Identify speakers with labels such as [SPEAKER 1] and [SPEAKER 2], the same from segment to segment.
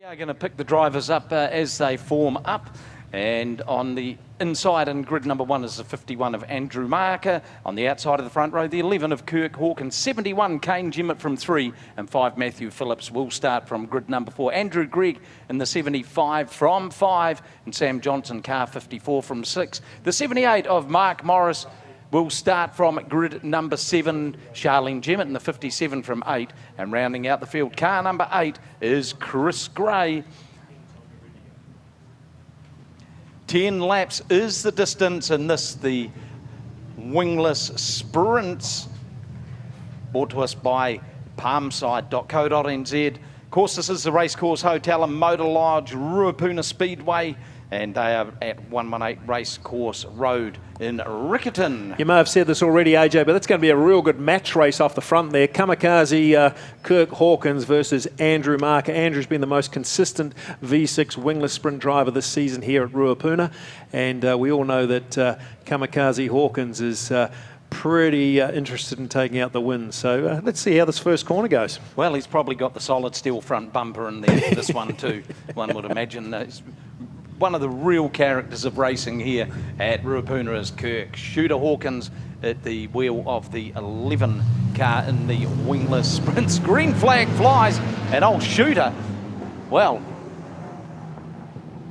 [SPEAKER 1] We're going to pick the drivers up as they form up, and on the inside in grid number 1 is the 51 of Andrew Marker. On the outside of the front row, the 11 of Kirk Hawkins, 71 Kane Jemmett from 3, and 5 Matthew Phillips will start from grid number 4. Andrew Gregg in the 75 from 5, and Sam Johnson car 54 from 6. The 78 of Mark Morris will start from grid number 7, Charlene Jemmett in the 57 from 8, and rounding out the field, car number 8 is Chris Gray. 10 laps is the distance in this, the Wingless Sprints, brought to us by palmside.co.nz. Of course, this is the Racecourse Hotel and Motor Lodge, Ruapuna Speedway, and they are at 118 Racecourse Road in Riccarton.
[SPEAKER 2] You may have said this already, AJ, but that's going to be a real good match race off the front there. Kamikaze Kirk Hawkins versus Andrew Marker. Andrew's been the most consistent V6 wingless sprint driver this season here at Ruapuna, and we all know that Kamikaze Hawkins is pretty interested in taking out the win. So let's see how this first corner goes.
[SPEAKER 1] Well, he's probably got the solid steel front bumper in there for this one too, one would imagine. One of the real characters of racing here at Ruapuna is Kirk. Shooter Hawkins at the wheel of the 11 car in the Wingless Sprints. Green flag flies, and old Shooter, well,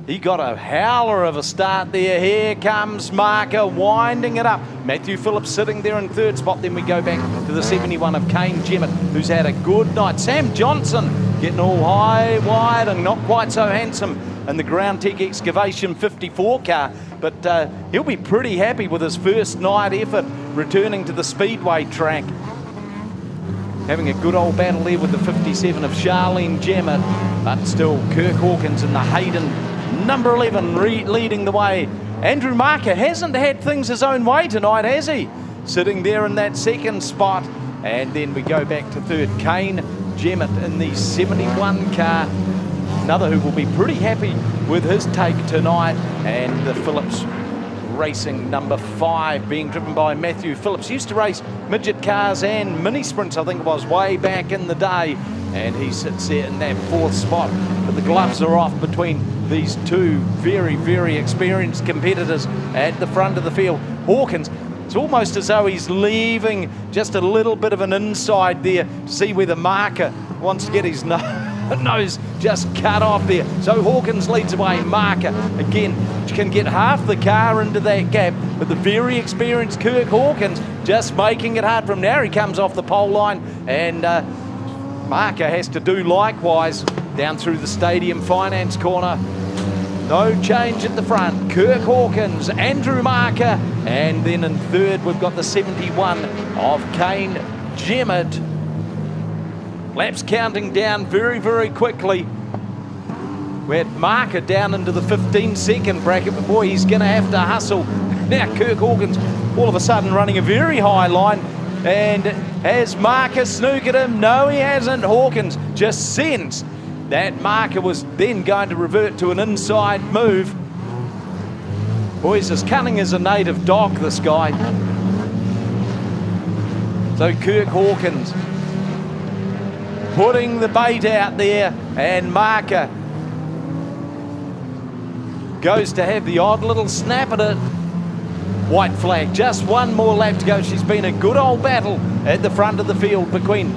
[SPEAKER 1] he got a howler of a start there. Here comes Marker winding it up. Matthew Phillips sitting there in third spot. Then we go back to the 71 of Kane Jemmett, who's had a good night. Sam Johnson getting all high, wide, and not quite so handsome in the Ground Tech Excavation 54 car, but he'll be pretty happy with his first night effort returning to the speedway track. Having a good old battle there with the 57 of Charlene Jemmett, but still Kirk Hawkins in the Hayden number 11 leading the way. Andrew Marker hasn't had things his own way tonight, has he? Sitting there in that second spot, and then we go back to third. Kane Jemmett in the 71 car, another who will be pretty happy with his take tonight, and the Phillips Racing number 5 being driven by Matthew Phillips. Used to race midget cars and mini sprints, I think it was, way back in the day, and he sits there in that 4th spot, but the gloves are off between these two very, very experienced competitors at the front of the field. Hawkins, it's almost as though he's leaving just a little bit of an inside there to see where the Marker wants to get his nose just cut off there. So Hawkins leads away. Marker again can get half the car into that gap, but the very experienced Kirk Hawkins just making it hard from now. He comes off the pole line, and Marker has to do likewise down through the Stadium Finance corner. No change at the front. Kirk Hawkins, Andrew Marker, and then in third we've got the 71 of Kane Jemmett. Laps counting down very, very quickly. We had Marker down into the 15-second bracket, but boy, he's going to have to hustle. Now Kirk Hawkins all of a sudden running a very high line, and has Marker snookered him? No, he hasn't. Hawkins just sensed that Marker was then going to revert to an inside move. Boy, he's as cunning as a native dog, this guy. So Kirk Hawkins putting the bait out there, and Marker goes to have the odd little snap at it. White flag, just one more lap to go. She's been a good old battle at the front of the field between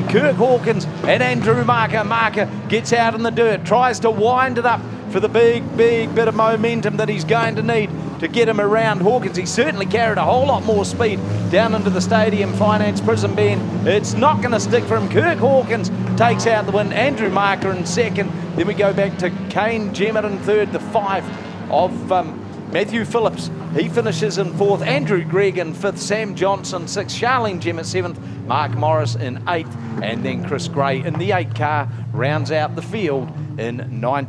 [SPEAKER 1] Kirk Hawkins and Andrew Marker. Marker gets out in the dirt, tries to wind it up for the big bit of momentum that he's going to need to get him around Hawkins. He certainly carried a whole lot more speed down into the Stadium Finance Prison Bend. It's not going to stick for him. Kirk Hawkins takes out the win. Andrew Marker in second. Then we go back to Kane Jemmett in third. The 5 of Matthew Phillips, he finishes in 4th. Andrew Gregg in 5th. Sam Johnson 6th. Charlene Jemmett 7th. Mark Morris in 8th. And then Chris Gray in the 8 car rounds out the field in 9th.